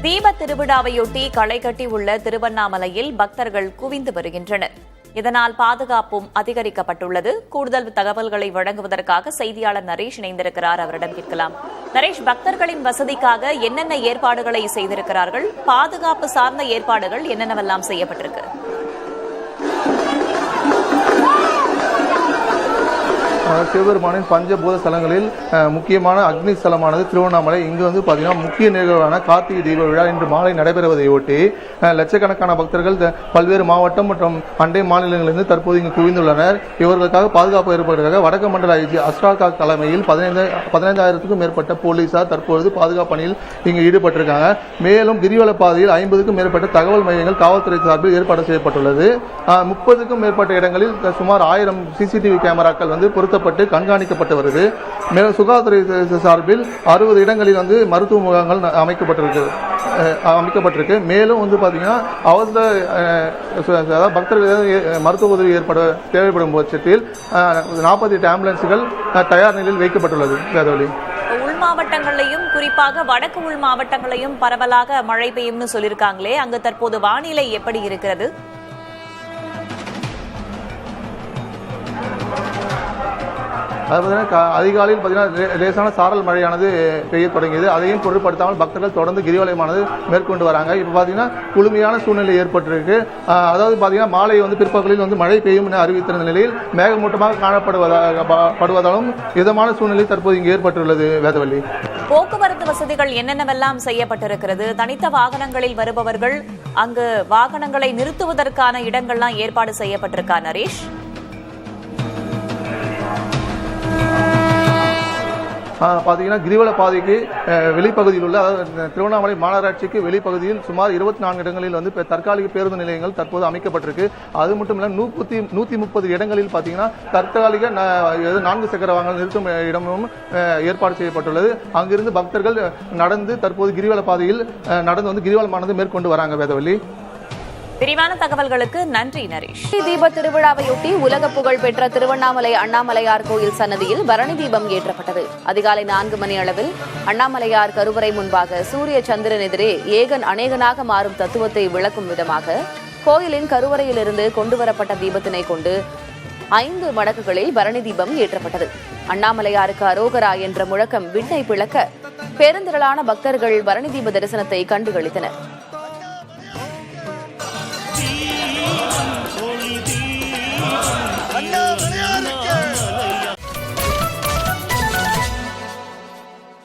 தீப திருவிழாவையொட்டி களை கட்டியுள்ள திருவண்ணாமலையில் பக்தர்கள் குவிந்து வருகின்றனர். இதனால் பாதுகாப்பும் அதிகரிக்கப்பட்டுள்ளது. கூடுதல் தகவல்களை வழங்குவதற்காக செய்தியாளர் நரேஷ் இணைந்திருக்கிறார். அவரிடம் கேட்கலாம். நரேஷ், பக்தர்களின் வசதிக்காக என்னென்ன ஏற்பாடுகளை செய்திருக்கிறார்கள்? பாதுகாப்பு சார்ந்த ஏற்பாடுகள் என்னென்னவெல்லாம் செய்யப்பட்டிருக்கு? சிவபெருமானின் பஞ்சபூத ஸ்தலங்களில் முக்கியமான அக்னி ஸ்தலமானது திருவண்ணாமலை. இங்கு பார்த்தீங்கன்னா முக்கிய நிகழ்வான கார்த்திகை தீப விழா இன்று மாலை நடைபெறுவதையொட்டி லட்சக்கணக்கான பக்தர்கள் பல்வேறு மாவட்டம் மற்றும் அண்டை மாநிலங்களிலிருந்து தற்போது இங்கு குவிந்துள்ளனர். இவர்களுக்காக பாதுகாப்பு ஏற்பாடுக்காக வடக்கு மண்டல ஐஜி அஸ்ராகா தலைமையில் 15,000க்கும் மேற்பட்ட போலீசார் தற்பொழுது பாதுகாப்பு பணியில் இங்கு ஈடுபட்டிருக்காங்க. மேலும் கிரிவல பாதையில் 50க்கும் மேற்பட்ட தகவல் மையங்கள் காவல்துறை சார்பில் ஏற்பாடு செய்யப்பட்டுள்ளது. 30க்கும் மேற்பட்ட இடங்களில் சுமார் 1000 சிசிடிவி கேமராக்கள் பொருத்தப்பட்டு கண்காணிக்கப்பட்டு வருது. மேலும் சுகாதாரத்துறை சார்பில் 60 இடங்களில் மருத்துவ முகாம்கள் அமைக்கப்பட்டிருக்கு. மேலும் பாத்தீங்கன்னா அவசர பக்தர்கள் மருத்துவ உதவி தேவைப்படும் பட்சத்தில் 48 ஆம்புலன்ஸ்கள் தயார் நிலையில் வைக்கப்பட்டுள்ளது. வேதவழி உள் மாவட்டங்களையும் குறிப்பாக வடக்கு உள் மாவட்டங்களையும் பரவலாக மழை பெய்யும்னு சொல்லியிருக்காங்களே, அங்கு தற்போது வானிலை எப்படி இருக்கிறது? அதிகாலையில் லேசான சாரல் மழையானது பெய்ய தொடங்கியது. அதையும் பொருட்படுத்தாமல் பக்தர்கள் தொடர்ந்து கிரிவலமானது மேற்கொண்டு வராங்க. இப்போ பார்த்தீங்கன்னா குளுமையான சூழ்நிலை ஏற்பட்டிருக்கு. அதாவது பார்த்தீங்கன்னா மாலை பிற்பகலில் மழை பெய்யும் என அறிவித்திருந்த நிலையில் மேகமூட்டமாக காணப்படுவதாலும் இதமான சூழ்நிலை தற்போது இங்கு ஏற்பட்டுள்ளது. வேதவள்ளி, போக்குவரத்து வசதிகள் என்னென்னவெல்லாம் செய்யப்பட்டிருக்கிறது? தனித்த வாகனங்களில் வருபவர்கள் அங்கு வாகனங்களை நிறுத்துவதற்கான இடங்கள்லாம் ஏற்பாடு செய்யப்பட்டிருக்கா நரேஷ்? பார்த்தீங்கன்னா கிரிவல பாதைக்கு வெளிப்பகுதியில் உள்ள, அதாவது திருவண்ணாமலை மாநகராட்சிக்கு வெளிப்பகுதியில் சுமார் 24 இடங்களில் தற்காலிக பேருந்து நிலையங்கள் தற்போது அமைக்கப்பட்டிருக்கு. அது மட்டும் இல்ல 130 இடங்களில் பார்த்தீங்கன்னா தற்காலிக 4 சக்கர வாகனங்கள் நிறுத்தும் இடமும் ஏற்பாடு செய்யப்பட்டுள்ளது. அங்கிருந்து பக்தர்கள் நடந்து தற்போது கிரிவல பாதையில் நடந்து கிரிவலமானது மேற்கொண்டு வராங்க. வேதவள்ளி, விரிவான தகவல்களுக்கு நன்றி நரேஷ். தீப திருவிழாவையொட்டி உலக புகழ் பெற்ற திருவண்ணாமலை அண்ணாமலையார் கோயில் சன்னதியில் பரணி தீபம் ஏற்றப்பட்டது. அதிகாலை 4 மணி அளவில் அண்ணாமலையார் கருவறை முன்பாக சூரிய சந்திரன் எதிரே ஏகன் அநேகனாக மாறும் தத்துவத்தை விளக்கும் விதமாக கோயிலின் கருவறையிலிருந்து கொண்டுவரப்பட்ட தீபத்தினை கொண்டு 5 மடக்குகளில் பரணி தீபம் ஏற்றப்பட்டது. அண்ணாமலையாருக்கு அரோகரா என்ற முழக்கம் விண்ணை பிளக்க பெருந்திரளான பக்தர்கள் பரணி தீப தரிசனத்தை கண்டுகளித்தனர்.